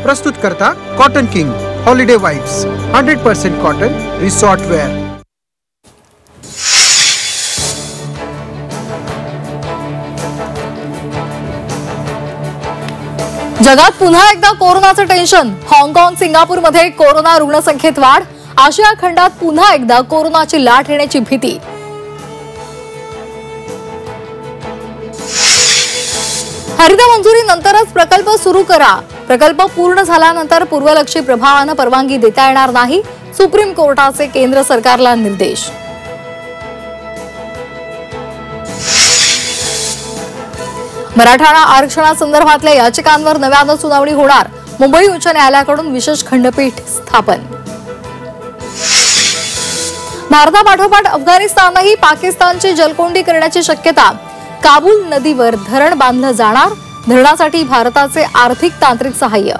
प्रस्तुत करता cotton king holiday vibes 100% cotton resort wear. जगात पुन्हा एकदा कोरोनाचं टेन्शन। हाँगकाँग सिंगापूरमध्ये कोरोना रुग्णसंख्येत वाढ। आशिया खंडात पुन्हा एकदा कोरोनाची लाट येण्याची भीती। हरित मंजुरीनंतरच प्रकल्प सुरू करा। प्रकल्प पूर्ण झाल्यानंतर पूर्वलक्षी प्रभावाने परवानगी देता येणार नाही। सुप्रीम कोर्टाचे केंद्र सरकारला निर्देश। मराठा आरक्षणासंदर्भातल्या याचिकांवर नव्यानं सुनावणी होणार। मुंबई उच्च न्यायालयाकडून विशेष खंडपीठ स्थापन। भारतापाठोपाठ अफगाणिस्तानही पाकिस्तानची जलकोंडी करण्याची शक्यता। काबूल नदीवर धरण बांधलं जाणार। धरणासाठी भारताचे आर्थिक तांत्रिक सहाय्य।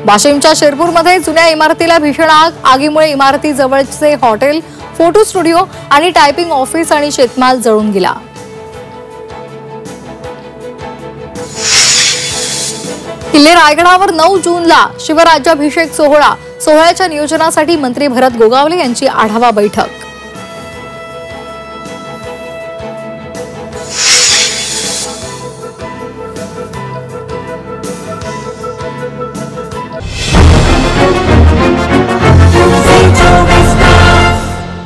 वाशिमच्या शेरपूरमध्ये जुन्या इमारतीला भीषण आग। आगीमुळे इमारतीजवळचे हॉटेल, फोटो स्टुडिओ आणि टायपिंग ऑफिस आणि शेतमाल जळून गेला। किल्ले रायगडावर 9 जूनला शिवराज्याभिषेक सोहळा। सोहळ्याच्या नियोजनासाठी मंत्री भरत गोगावले यांची आढावा बैठक।